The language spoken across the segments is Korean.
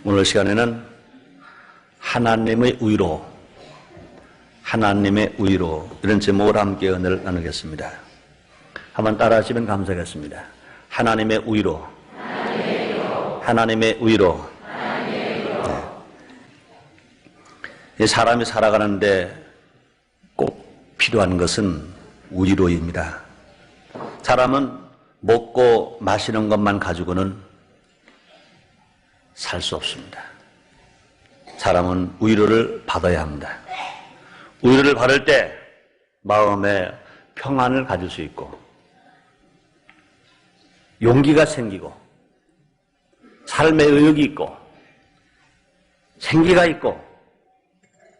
오늘 시간에는 하나님의 의로 이런 제목으로 함께 은혜를 나누겠습니다. 한번 따라하시면 감사하겠습니다. 하나님의 의로. 하나님의 의로. 네. 사람이 살아가는데 꼭 필요한 것은 의로입니다. 사람은 먹고 마시는 것만 가지고는 살 수 없습니다. 사람은 의로를 받아야 합니다. 의로를 받을 때 마음에 평안을 가질 수 있고 용기가 생기고 삶의 의욕이 있고 생기가 있고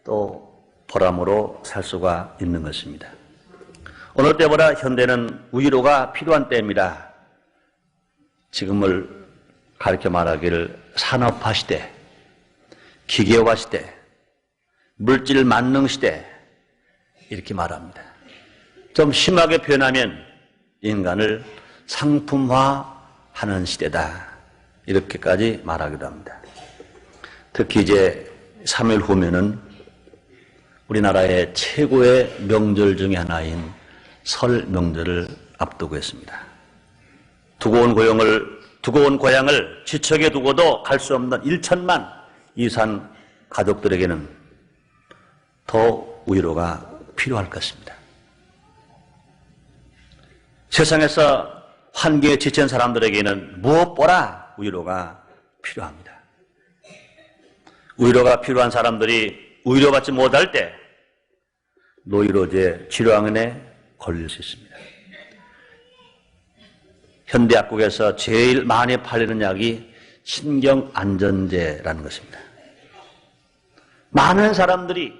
또 보람으로 살 수가 있는 것입니다. 오늘 때보다 현대는 의로가 필요한 때입니다. 지금을 가르쳐 말하기를 산업화 시대, 기계화 시대, 물질 만능 시대 이렇게 말합니다. 좀 심하게 표현하면 인간을 상품화하는 시대다 이렇게까지 말하기도 합니다. 특히 이제 3일 후면은 우리나라의 최고의 명절 중에 하나인 설 명절을 앞두고 있습니다. 두고 온 고향을 지척에 두고도 갈 수 없는 1천만 이산 가족들에게는 더 위로가 필요할 것입니다. 세상에서 환경에 지친 사람들에게는 무엇보다 위로가 필요합니다. 위로가 필요한 사람들이 위로받지 못할 때 노이로제 질환에 걸릴 수 있습니다. 현대약국에서 제일 많이 팔리는 약이 신경안전제라는 것입니다. 많은 사람들이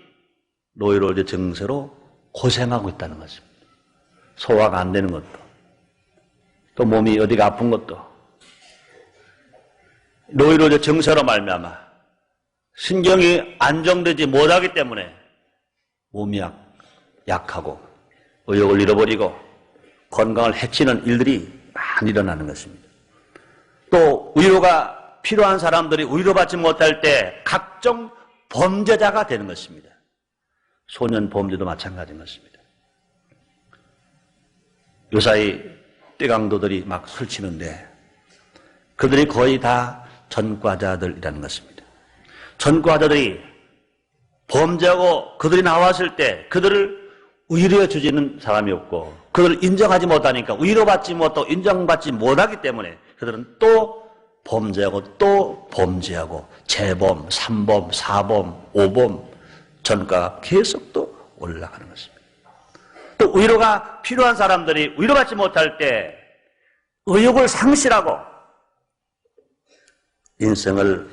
노이로제 증세로 고생하고 있다는 것입니다. 소화가 안 되는 것도 또 몸이 어디가 아픈 것도 노이로제 증세로 말미암아 신경이 안정되지 못하기 때문에 몸이 약하고 의욕을 잃어버리고 건강을 해치는 일들이 많이 일어나는 것입니다. 또 위로가 필요한 사람들이 위로받지 못할 때 각종 범죄자가 되는 것입니다. 소년 범죄도 마찬가지인 것입니다. 요사이 떼강도들이 막 설치는데 그들이 거의 다 전과자들이라는 것입니다. 전과자들이 범죄하고 그들이 나왔을 때 그들을 위로해 주지는 사람이 없고 그들을 인정하지 못하니까 위로받지 못하고 인정받지 못하기 때문에 그들은 또 범죄하고 또 범죄하고 재범, 3범, 4범, 5범 전과가 계속 또 올라가는 것입니다. 또 위로가 필요한 사람들이 위로받지 못할 때 의욕을 상실하고 인생을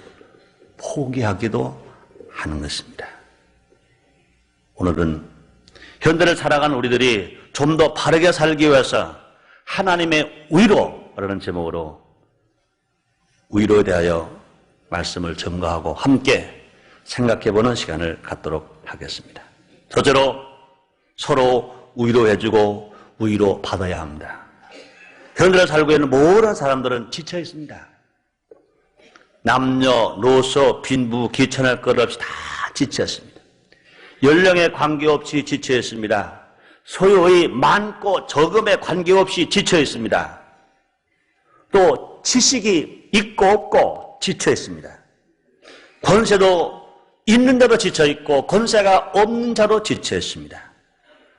포기하기도 하는 것입니다. 오늘은 현대를 살아가는 우리들이 좀 더 바르게 살기 위해서 하나님의 위로라는 제목으로 위로에 대하여 말씀을 증거하고 함께 생각해보는 시간을 갖도록 하겠습니다. 첫째로 서로 위로해주고 위로받아야 합니다. 현대를 살고 있는 모든 사람들은 지쳐 있습니다. 남녀노소 빈부 귀천할 것 없이 다 지쳐 있습니다. 연령에 관계없이 지쳐 있습니다. 소유의 많고 적음에 관계없이 지쳐 있습니다. 또 지식이 있고 없고 지쳐 있습니다. 권세도 있는데도 지쳐 있고 권세가 없는 자도 지쳐 있습니다.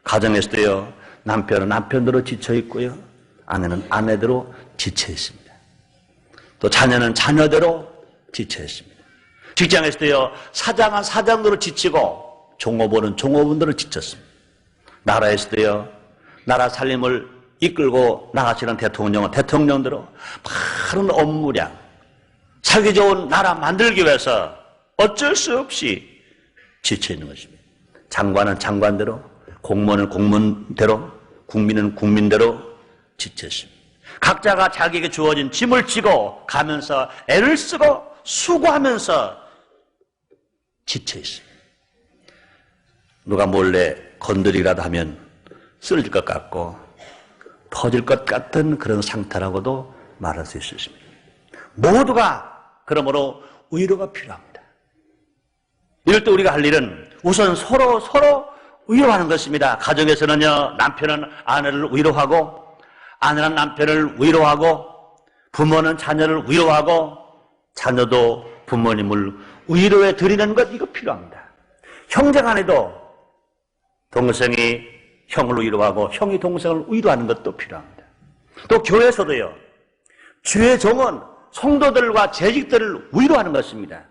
가정에서도요, 남편은 남편대로 지쳐 있고요, 아내는 아내대로 지쳐 있습니다. 또 자녀는 자녀대로 지쳐 있습니다. 직장에서도요, 사장은 사장대로 지치고 종업원은 종업원대로 지쳤습니다. 나라에서도요, 나라 살림을 이끌고 나가시는 대통령은 대통령대로 많은 업무량, 살기 좋은 나라 만들기 위해서 어쩔 수 없이 지쳐 있는 것입니다. 장관은 장관대로, 공무원은 공무원대로, 국민은 국민대로 지쳐 있습니다. 각자가 자기에게 주어진 짐을 지고 가면서 애를 쓰고 수고하면서 지쳐 있습니다. 누가 몰래 건드리라도 하면 쓰러질 것 같고 터질 것 같은 그런 상태라고도 말할 수 있습니다. 모두가 그러므로 위로가 필요합니다. 이럴 때 우리가 할 일은 우선 서로 위로하는 것입니다. 가정에서는요, 남편은 아내를 위로하고, 아내는 남편을 위로하고, 부모는 자녀를 위로하고, 자녀도 부모님을 위로해 드리는 것, 이거 필요합니다. 형제간에도 동생이 형을 위로하고 형이 동생을 위로하는 것도 필요합니다. 또 교회에서도요, 주의 종은 성도들과 재직들을 위로하는 것입니다.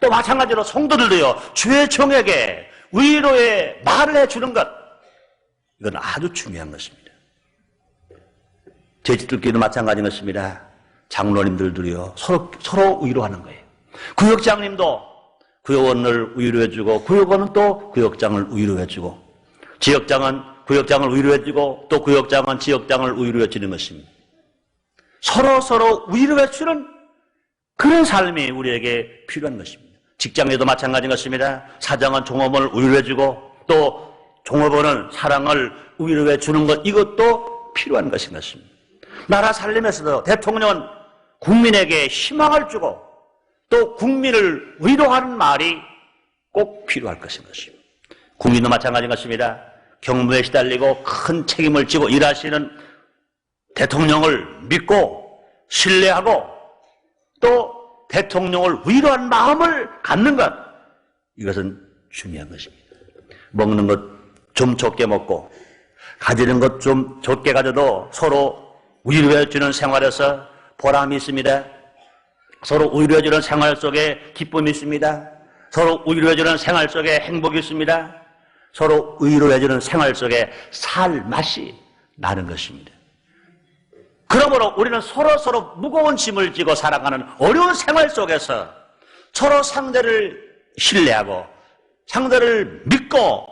또 마찬가지로 성도들도요, 주의 종에게 위로의 말을 해주는 것, 이건 아주 중요한 것입니다. 재직들끼리도 마찬가지인 것입니다. 장로님들도요, 서로 위로하는 거예요. 구역장님도 구역원을 위로해주고, 구역원은 또 구역장을 위로해주고, 지역장은 구역장을 위로해주고, 또 구역장은 지역장을 위로해주는 것입니다. 서로 위로해주는 그런 삶이 우리에게 필요한 것입니다. 직장에도 마찬가지인 것입니다. 사장은 종업원을 위로해주고, 또 종업원은 사랑을 위로해주는 것, 이것도 필요한 것인 것입니다. 나라 살림에서도 대통령은 국민에게 희망을 주고, 또 국민을 위로하는 말이 꼭 필요할 것인 것입니다. 국민도 마찬가지인 것입니다. 경무에 시달리고 큰 책임을 지고 일하시는 대통령을 믿고 신뢰하고, 또 대통령을 위로한 마음을 갖는 것, 이것은 중요한 것입니다. 먹는 것 좀 적게 먹고 가지는 것 좀 적게 가져도 서로 위로해주는 생활에서 보람이 있습니다. 서로 위로해주는 생활 속에 기쁨이 있습니다. 서로 위로해주는 생활 속에 행복이 있습니다. 서로 위로해주는 생활 속에 살 맛이 나는 것입니다. 그러므로 우리는 서로 무거운 짐을 지고 살아가는 어려운 생활 속에서 서로 상대를 신뢰하고 상대를 믿고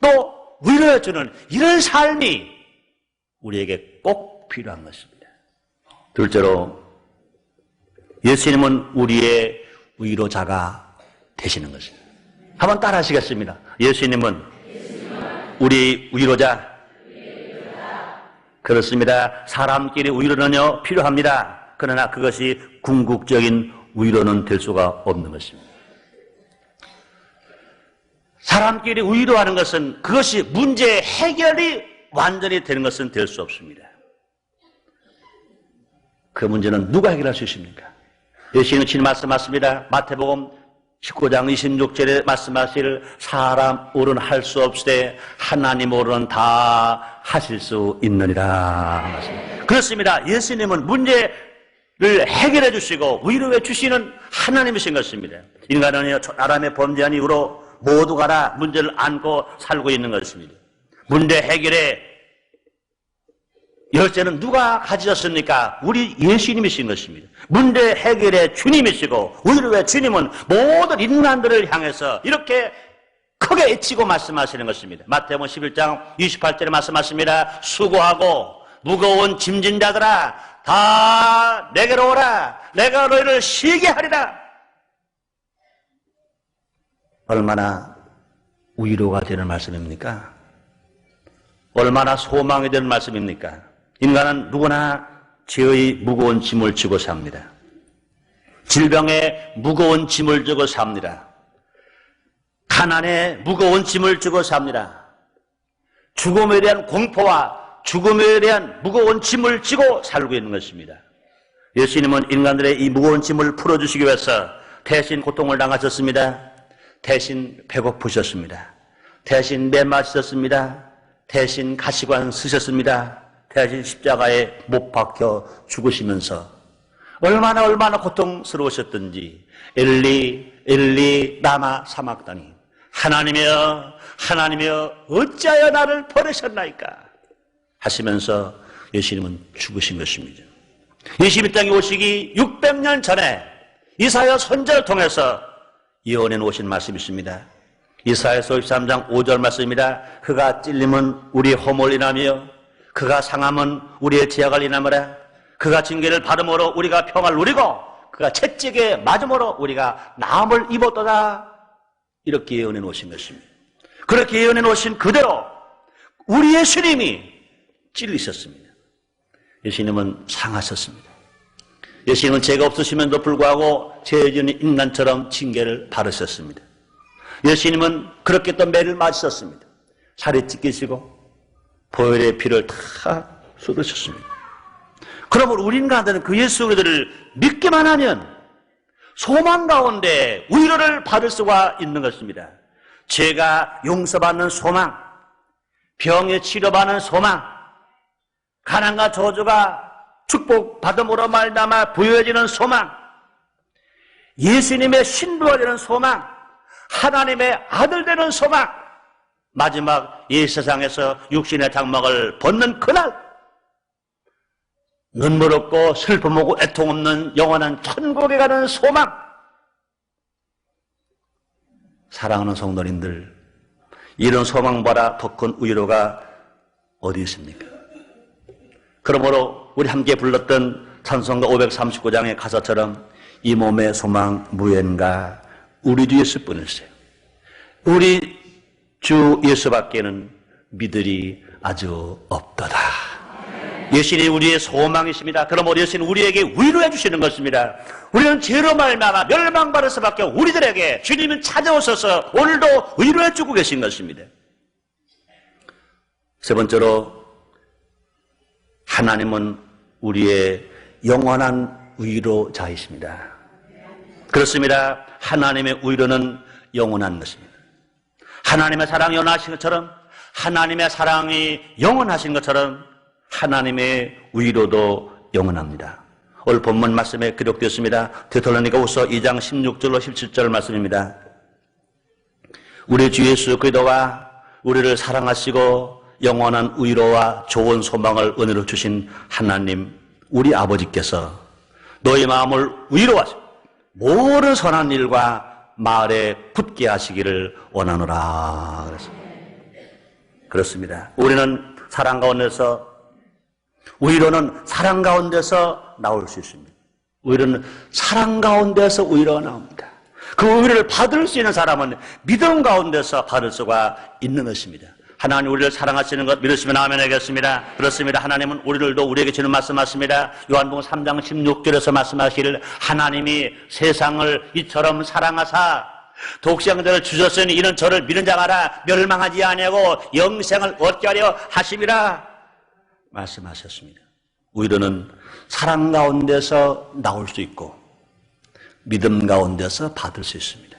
또 위로해주는 이런 삶이 우리에게 꼭 필요한 것입니다. 둘째로, 예수님은 우리의 위로자가 되시는 것입니다. 한번 따라 하시겠습니다. 예수님은 우리 위로자. 그렇습니다. 사람끼리 위로는요, 필요합니다. 그러나 그것이 궁극적인 위로는 될 수가 없는 것입니다. 사람끼리 위로하는 것은, 그것이 문제 해결이 완전히 되는 것은 될 수 없습니다. 그 문제는 누가 해결할 수 있습니까? 예수님은 친히 말씀하십니다. 마태복음 19장 26절에 말씀하시기를, 사람으로는 할 수 없으되 하나님으로는 다 하실 수 있느니라. 그렇습니다. 예수님은 문제를 해결해 주시고 위로해 주시는 하나님이신 것입니다. 인간은 아담의 범죄한 이후로 모두가 다 문제를 안고 살고 있는 것입니다. 문제 해결의 열쇠는 누가 가지셨습니까? 우리 예수님이신 것입니다. 문제 해결의 주님이시고, 위로의 주님은 모든 인간들을 향해서 이렇게 크게 외치고 말씀하시는 것입니다. 마태복음 11장 28절에 말씀하십니다. 수고하고 무거운 짐진 자들아, 다 내게로 오라. 내가 너희를 쉬게 하리라. 얼마나 위로가 되는 말씀입니까? 얼마나 소망이 되는 말씀입니까? 인간은 누구나 죄의 무거운 짐을 지고 삽니다. 질병에 무거운 짐을 지고 삽니다. 가난에 무거운 짐을 지고 삽니다. 죽음에 대한 공포와 죽음에 대한 무거운 짐을 지고 살고 있는 것입니다. 예수님은 인간들의 이 무거운 짐을 풀어주시기 위해서 대신 고통을 당하셨습니다. 대신 배고프셨습니다. 대신 매맞으셨습니다. 대신 가시관 쓰셨습니다. 대신 십자가에 못 박혀 죽으시면서 얼마나 고통스러우셨던지, 엘리 라마 사막다니, 하나님이여 어찌하여 나를 버리셨나이까 하시면서 예수님은 죽으신 것입니다. 예수님 이 땅에 오시기 600년 전에 이사야 선지자를 통해서 예언해 놓으신 말씀이 있습니다. 이사야서 53장 5절 말씀입니다. 그가 찔림은 우리 허물 인하며 그가 상함은 우리의 죄악을 인하므라. 그가 징계를 받음으로 우리가 평화를 누리고 그가 채찍에 맞음으로 우리가 나음을 입었도다. 이렇게 예언해 놓으신 것입니다. 그렇게 예언해 놓으신 그대로 우리 예수님이 찔리셨습니다. 예수님은 상하셨습니다. 예수님은 죄가 없으심에도 불구하고 죄 지은 인간처럼 징계를 받으셨습니다. 예수님은 그렇게 또 매를 맞으셨습니다. 살이 찢기시고 보혈의 피를 다 쏟으셨습니다. 그러므로 우리 인간들은 그 예수 그리스도를 믿기만 하면 소망 가운데 위로를 받을 수가 있는 것입니다. 죄가 용서받는 소망, 병에 치료받는 소망, 가난과 저주가 축복받음으로 말미암아 부여해지는 소망, 예수님의 신부가 되는 소망, 하나님의 아들 되는 소망, 마지막 이 세상에서 육신의 장막을 벗는 그날 눈물 없고 슬픔 없고 애통 없는 영원한 천국에 가는 소망. 사랑하는 성도님들, 이런 소망보다 더 큰 위로가 어디 있습니까? 그러므로 우리 함께 불렀던 찬송가 539장의 가사처럼 이 몸의 소망 무언가 우리 주 예수뿐이세요. 우리 주 예수밖에는 믿으리 아주 없도다. 예수님이 우리의 소망이십니다. 그러므로 예수님은 우리에게 위로해 주시는 것입니다. 우리는 죄로 말미암아 멸망받을 수밖에 우리들에게 주님은 찾아오셔서 오늘도 위로해 주고 계신 것입니다. 세 번째로 하나님은 우리의 영원한 위로자이십니다. 그렇습니다. 하나님의 위로는 영원한 것입니다. 하나님의 사랑이 영원하신 것처럼 하나님의 사랑이 영원하신 것처럼 하나님의 위로도 영원합니다. 오늘 본문 말씀에 기록되었습니다. 데살로니가후서 2장 16절로 17절 말씀입니다. 우리 주 예수 그리스도가 우리를 사랑하시고 영원한 위로와 좋은 소망을 은혜로 주신 하나님 우리 아버지께서 너희 마음을 위로하시고 모든 선한 일과 말에 굳게 하시기를 원하노라. 그렇습니다. 우리는 사랑 가운데서 위로는 사랑 가운데서 나올 수 있습니다. 위로는 사랑 가운데서 위로가 나옵니다. 그 위로를 받을 수 있는 사람은 믿음 가운데서 받을 수가 있는 것입니다. 하나님 우리를 사랑하시는 것 믿으시면 아멘 하겠습니다. 그렇습니다. 하나님은 우리들도 우리에게 주는 말씀하십니다. 요한복음 3장 16절에서 말씀하시기를 하나님이 세상을 이처럼 사랑하사 독생자를 주셨으니 이는 저를 믿는 자마다 멸망하지 아니하고 영생을 얻게 하려 하심이라 말씀하셨습니다. 위로는 사랑 가운데서 나올 수 있고 믿음 가운데서 받을 수 있습니다.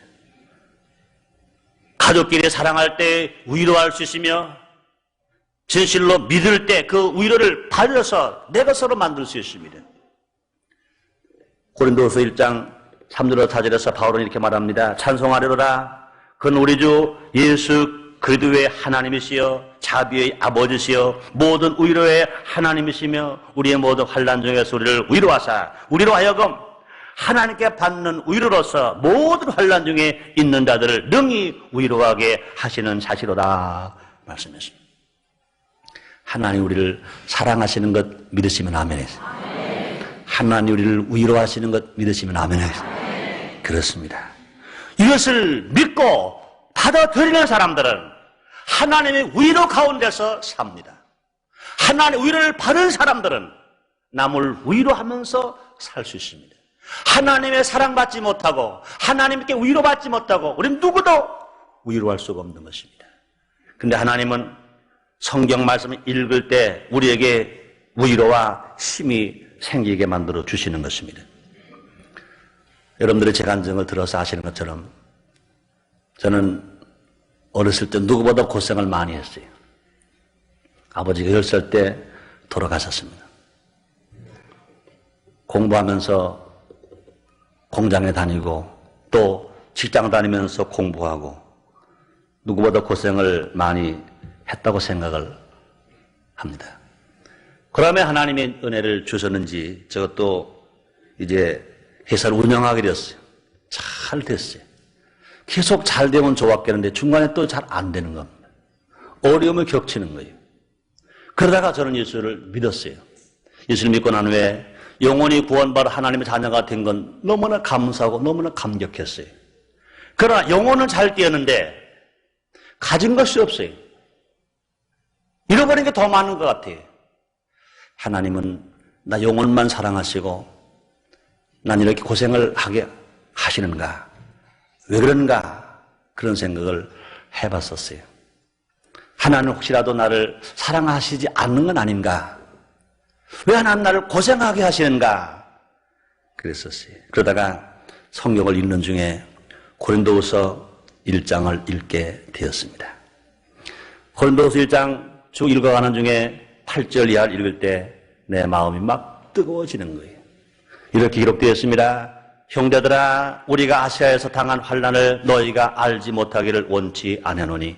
가족끼리 사랑할 때 위로할 수 있으며 진실로 믿을 때 그 위로를 받아서 내 것으로 만들 수 있습니다. 고린도후서 1장 3절로 4절에서 바울은 이렇게 말합니다. 찬송하리로라. 그는 우리 주 예수 그리스도의 하나님이시여 자비의 아버지시여 모든 위로의 하나님이시며 우리의 모든 환난 중에서 우리를 위로하사 우리로 하여금 하나님께 받는 위로로서 모든 환난 중에 있는 자들을 능히 위로하게 하시는 자시로다 말씀했습니다. 하나님 우리를 사랑하시는 것 믿으시면 아멘. 하나님 우리를 위로하시는 것 믿으시면 아멘. 그렇습니다. 이것을 믿고 받아들이는 사람들은 하나님의 위로 가운데서 삽니다. 하나님의 위로를 받은 사람들은 남을 위로하면서 살 수 있습니다. 하나님의 사랑받지 못하고 하나님께 위로받지 못하고 우리는 누구도 위로할 수가 없는 것입니다. 그런데 하나님은 성경 말씀을 읽을 때 우리에게 위로와 힘이 생기게 만들어 주시는 것입니다. 여러분들의 제 간증을 들어서 아시는 것처럼 저는 어렸을 때 누구보다 고생을 많이 했어요. 아버지가 10살 때 돌아가셨습니다. 공부하면서 공장에 다니고 또 직장 다니면서 공부하고 누구보다 고생을 많이 했다고 생각을 합니다. 그러면 하나님의 은혜를 주셨는지 저것도 이제 회사를 운영하게 됐어요. 잘 됐어요. 계속 잘 되면 좋았겠는데 중간에 또 잘 안 되는 겁니다. 어려움을 겹치는 거예요. 그러다가 저는 예수를 믿었어요. 예수를 믿고 난 후에 영원히 구원받아 하나님의 자녀가 된 건 너무나 감사하고 너무나 감격했어요. 그러나 영혼은 잘 뛰었는데 가진 것이 없어요. 잃어버린 게 더 많은 것 같아요. 하나님은 나 영혼만 사랑하시고 난 이렇게 고생을 하게 하시는가? 왜 그런가? 그런 생각을 해봤었어요. 하나님 혹시라도 나를 사랑하시지 않는 건 아닌가? 왜 하나님 나를 고생하게 하시는가? 그랬었어요. 그러다가 성경을 읽는 중에 고린도후서 1장을 읽게 되었습니다. 고린도후서 1장 쭉 읽어가는 중에 8절 이하를 읽을 때 내 마음이 막 뜨거워지는 거예요. 이렇게 기록되었습니다. 형제들아, 우리가 아시아에서 당한 환난을 너희가 알지 못하기를 원치 아니하노니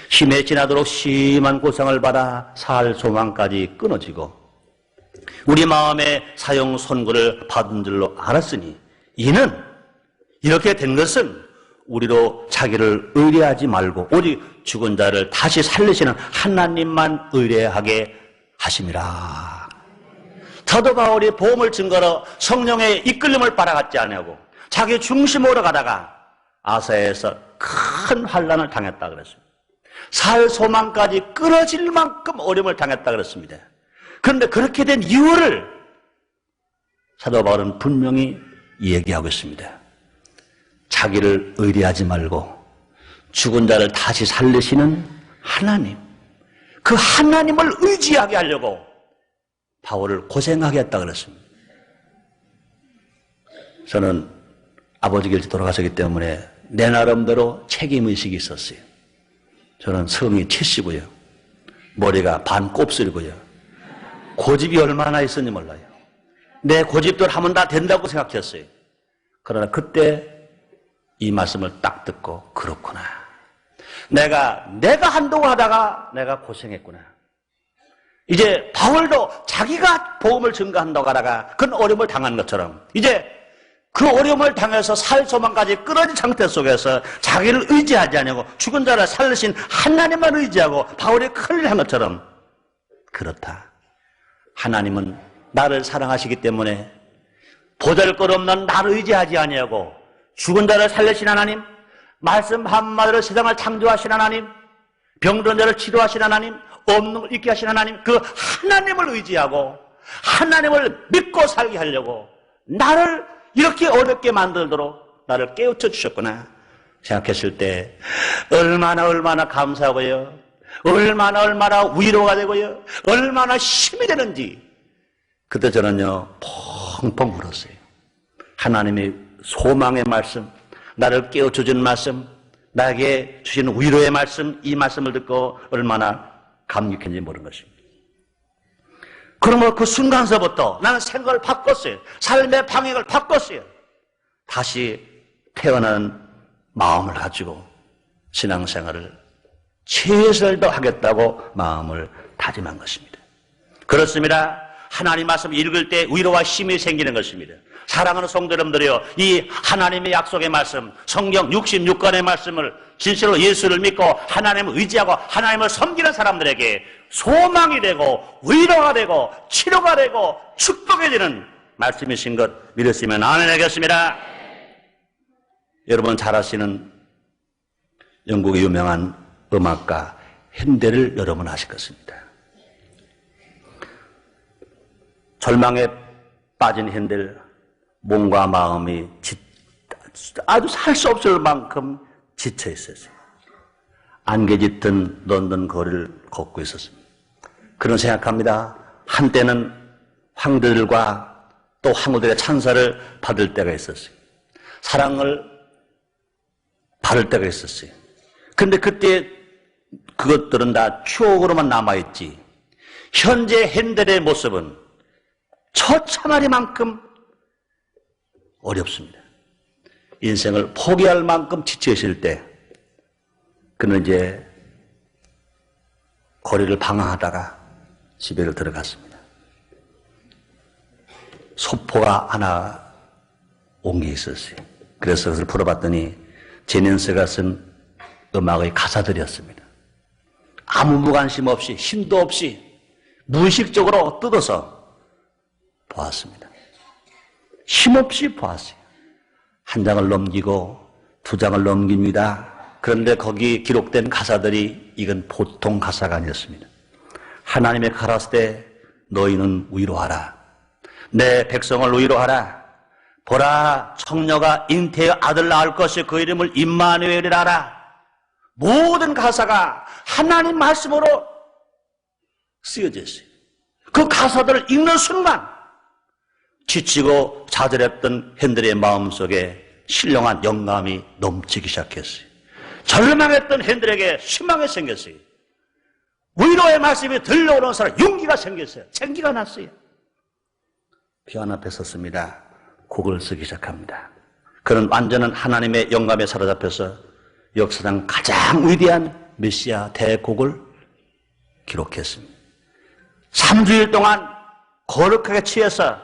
힘에 지나도록 심한 고생을 받아 살 소망까지 끊어지고 우리 마음에 사형 선고를 받은 줄로 알았으니 이는 이렇게 된 것은 우리로 자기를 의뢰하지 말고 오직 죽은 자를 다시 살리시는 하나님만 의뢰하게 하심이라. 사도 바울이 복음을 증거로 성령의 이끌림을 따라갔지 아니하고 자기 중심으로 가다가 아사에서 큰 환난을 당했다 그랬습니다. 살 소망까지 끊어질 만큼 어려움을 당했다 그랬습니다. 그런데 그렇게 된 이유를 사도 바울은 분명히 얘기하고 있습니다. 자기를 의뢰하지 말고 죽은 자를 다시 살리시는 하나님, 그 하나님을 의지하게 하려고 바울을 고생하게 했다 그랬습니다. 저는 아버지가 일찍 돌아가셨기 때문에 내 나름대로 책임의식이 있었어요. 저는 성이 70이고요. 머리가 반 곱슬이고요. 고집이 얼마나 있었는지 몰라요. 내 고집대로 하면 다 된다고 생각했어요. 그러나 그때 이 말씀을 딱 듣고 그렇구나. 내가 한다고 하다가 내가 고생했구나. 이제 바울도 자기가 복음을 증거한다고 하다가 그런 어려움을 당한 것처럼 이제 그 어려움을 당해서 살 소망까지 끊어진 상태 속에서 자기를 의지하지 않고 죽은 자를 살리신 하나님만 의지하고 바울이 큰일을 한 것처럼 그렇다. 하나님은 나를 사랑하시기 때문에 보잘것없는 나를 의지하지 아니하고 죽은 자를 살리신 하나님, 말씀 한마디로 세상을 창조하신 하나님, 병든 자를 치료하신 하나님, 없는 걸 있게 하신 하나님, 그 하나님을 의지하고 하나님을 믿고 살게 하려고 나를 이렇게 어렵게 만들도록 나를 깨우쳐 주셨구나 생각했을 때 얼마나 감사하고요, 얼마나 위로가 되고요, 얼마나 힘이 되는지 그때 저는요 펑펑 울었어요. 하나님의 소망의 말씀, 나를 깨우쳐 주는 말씀, 나에게 주시는 위로의 말씀, 이 말씀을 듣고 얼마나 감격했는지 모르는 것입니다. 그러면 그 순간서부터 나는 생각을 바꿨어요. 삶의 방향을 바꿨어요. 다시 태어난 마음을 가지고 신앙생활을 최선을 다하겠다고 마음을 다짐한 것입니다. 그렇습니다. 하나님 말씀 읽을 때 위로와 힘이 생기는 것입니다. 사랑하는 성도 여러분들이요, 이 하나님의 약속의 말씀, 성경 66권의 말씀을 진실로 예수를 믿고 하나님을 의지하고 하나님을 섬기는 사람들에게 소망이 되고 위로가 되고 치료가 되고 축복이 되는 말씀이신 것 믿으시면 아멘 하겠습니다. 여러분 잘 아시는 영국의 유명한 음악가 핸델을 여러분 아실 것입니다. 절망에 빠진 핸델, 몸과 마음이 아주 살 수 없을 만큼 지쳐 있었어요. 안개 짙은 런던 거리를 걷고 있었습니다. 그런 생각합니다. 한때는 황제들과 또 황후들의 찬사를 받을 때가 있었어요. 사랑을 받을 때가 있었어요. 그런데 그때 그것들은 다 추억으로만 남아있지 현재 핸델의 모습은 처참하리만큼 어렵습니다. 인생을 포기할 만큼 지쳐있을 때 그는 이제 거리를 방황하다가 집에를 들어갔습니다. 소포가 하나 온 게 있었어요. 그래서 그것을 풀어봤더니 제넨스가 쓴 음악의 가사들이었습니다. 아무 무관심 없이 힘도 없이 무의식적으로 뜯어서 보았습니다. 힘없이 보았어요. 한 장을 넘기고 두 장을 넘깁니다. 그런데 거기 기록된 가사들이 이건 보통 가사가 아니었습니다. 하나님의 가라사대 너희는 위로하라. 내 백성을 위로하라. 보라, 청녀가 잉태의 아들 낳을 것이 그 이름을 임마누엘이라 하라. 모든 가사가 하나님 말씀으로 쓰여져 있어요. 그 가사들을 읽는 순간 지치고 좌절했던 헨델의 마음속에 신령한 영감이 넘치기 시작했어요. 절망했던 헨델에게 희망이 생겼어요. 위로의 말씀이 들려오는 사람 용기가 생겼어요. 생기가 났어요. 피아노 앞에 섰습니다. 곡을 쓰기 시작합니다. 그는 완전한 하나님의 영감에 사로잡혀서 역사상 가장 위대한 메시아 대곡을 기록했습니다. 3주일 동안 거룩하게 취해서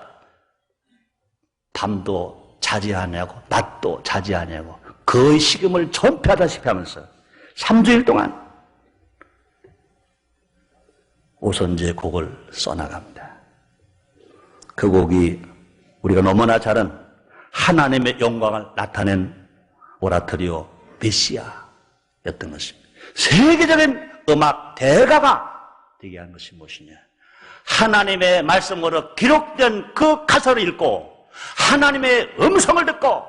밤도 자지 아니하고 낮도 자지 아니하고 그의 식음을 전폐하다시피 하면서 3주일 동안 오선지의 곡을 써나갑니다. 그 곡이 우리가 너무나 잘 아는 하나님의 영광을 나타낸 오라토리오 메시아였던 것입니다. 세계적인 음악 대가가 되게 한 것이 무엇이냐? 하나님의 말씀으로 기록된 그 가사를 읽고 하나님의 음성을 듣고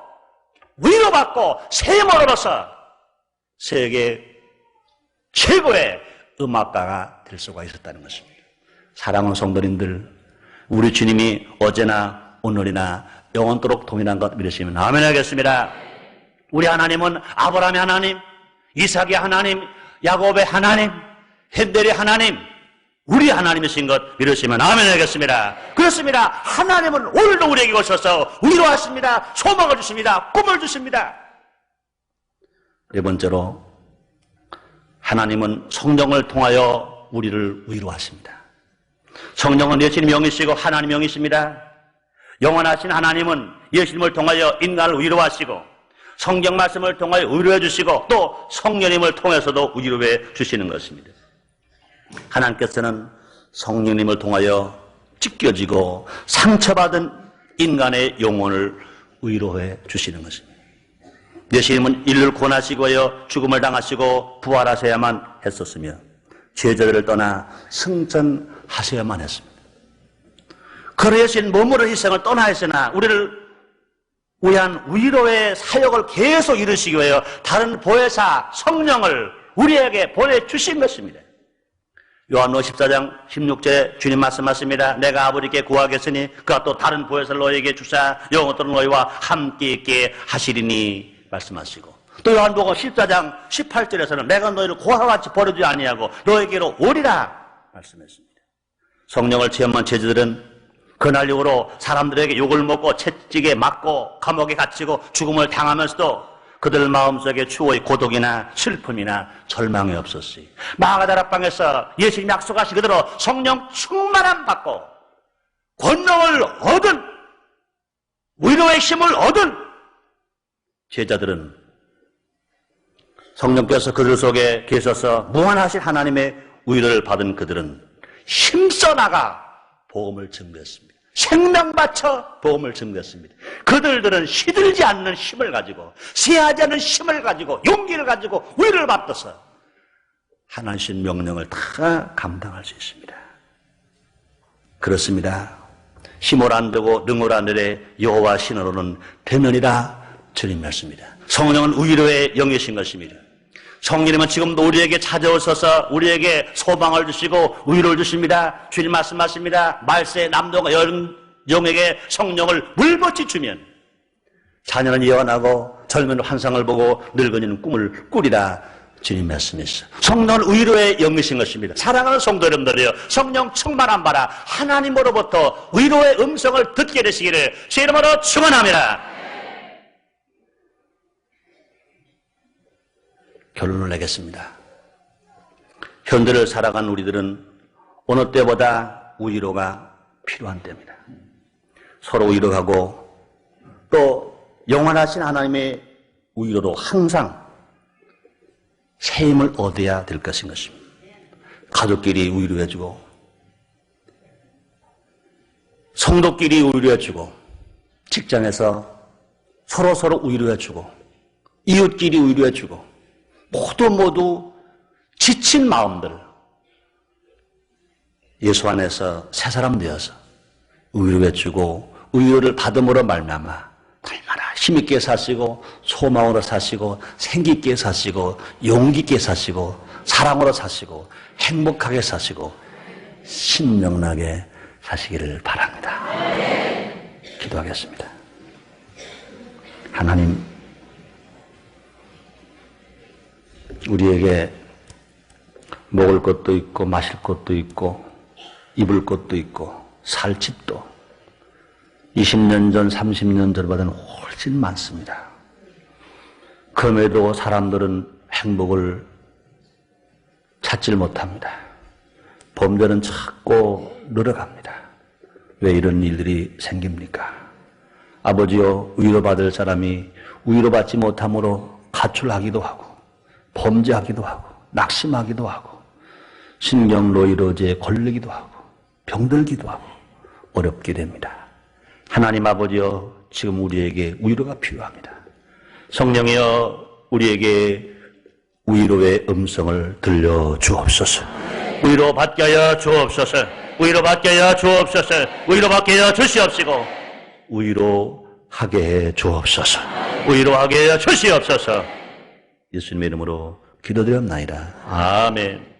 위로받고 세임을 얻어서 세계 최고의 음악가가 될 수가 있었다는 것입니다. 사랑하는 성도님들, 우리 주님이 어제나 오늘이나 영원토록 동일한 것 믿으시면 아멘 하겠습니다. 우리 하나님은 아브라함의 하나님, 이삭의 하나님, 야곱의 하나님, 헨델의 하나님, 우리 하나님이신 것 믿으시면 아멘 하겠습니다. 그렇습니다. 하나님은 오늘도 우리에게 오셔서 위로하십니다. 소망을 주십니다. 꿈을 주십니다. 네 번째로 하나님은 성령을 통하여 우리를 위로하십니다. 성령은 예수님 영이시고 하나님 영이십니다. 영원하신 하나님은 예수님을 통하여 인간을 위로하시고 성경 말씀을 통하여 위로해 주시고 또 성령님을 통해서도 위로해 주시는 것입니다. 하나님께서는 성령님을 통하여 찢겨지고 상처받은 인간의 영혼을 위로해 주시는 것입니다. 예수님은 인류를 구원하시고요 죽음을 당하시고 부활하셔야만 했었으며 제자들을 떠나 승천하셔야만 했습니다. 그러신 몸으로 희생을 떠나 했으나 우리를 위한 위로의 사역을 계속 이루시기 위하여 다른 보혜사 성령을 우리에게 보내주신 것입니다. 요한복음 14장 16절에 주님 말씀하십니다. 내가 아버지께 구하겠으니 그가 또 다른 보혜사를 너희에게 주사 영원토록 너희와 함께 있게 하시리니 말씀하시고 또 요한복음 14장 18절에서는 내가 너희를 고아와 같이 버리지 아니하고 너희에게로 오리라 말씀했습니다. 성령을 체험한 제자들은 그날 이후로 사람들에게 욕을 먹고 채찍에 맞고 감옥에 갇히고 죽음을 당하면서도 그들 마음속에 추호의 고독이나 슬픔이나 절망이 없었어요. 마가다락방에서 예수님이 약속하신 그대로 성령 충만함 받고 권능을 얻은 위로의 힘을 얻은 제자들은 성령께서 그들 속에 계셔서 무한하신 하나님의 위로를 받은 그들은 힘써 나가 복음을 증거했습니다. 생명 바쳐 복음을 증거했습니다. 그들은 시들지 않는 힘을 가지고 쇠하지 않는 힘을 가지고 용기를 가지고 위로를 받아서 하나님 명령을 다 감당할 수 있습니다. 그렇습니다. 힘을 안 되고 능을 안 되되 여호와 신으로는 되느니라 주님 말씀입니다. 성령은 위로의 영이신 것입니다. 성령님은 지금도 우리에게 찾아오셔서 우리에게 소망을 주시고 위로를 주십니다. 주님 말씀하십니다. 말세 남동과 영에게 성령을 물붓이 주면 자녀는 예언하고 젊은 환상을 보고 늙은이는 꿈을 꾸리라 주님 말씀이시죠. 성령은 위로의 영이신 것입니다. 사랑하는 성도 여러분들이여 성령 충만한 바라 하나님으로부터 위로의 음성을 듣게 되시기를 제 이름으로 축원합니다. 결론을 내겠습니다. 현대를 살아간 우리들은 어느 때보다 위로가 필요한 때입니다. 서로 위로하고 또 영원하신 하나님의 위로로 항상 새 힘을 얻어야 될 것인 것입니다. 가족끼리 위로해주고 성도끼리 위로해주고 직장에서 서로 위로해주고 이웃끼리 위로해주고 모두 지친 마음들 예수 안에서 새 사람 되어서 위로해주고 위로를 받음으로 말미암아 얼마나 힘있게 사시고 소망으로 사시고 생기있게 사시고 용기있게 사시고 사랑으로 사시고 행복하게 사시고 신명나게 사시기를 바랍니다. 기도하겠습니다. 하나님, 우리에게 먹을 것도 있고 마실 것도 있고 입을 것도 있고 살 집도 20년 전 30년 전보다는 훨씬 많습니다. 그럼에도 사람들은 행복을 찾질 못합니다. 범죄는 찾고 늘어갑니다. 왜 이런 일들이 생깁니까? 아버지여, 위로받을 사람이 위로받지 못함으로 가출하기도 하고 범죄하기도 하고 낙심하기도 하고 신경노이로제에 걸리기도 하고 병들기도 하고 어렵게 됩니다. 하나님 아버지여, 지금 우리에게 위로가 필요합니다. 성령이여, 우리에게 위로의 음성을 들려주옵소서. 위로받게 하여 주옵소서. 위로받게 하여 주옵소서. 위로받게 하여 주시옵시고 위로하게 해 주옵소서. 위로하게 하여 주시옵소서. 예수님의 이름으로 기도드렸나이다. 아멘.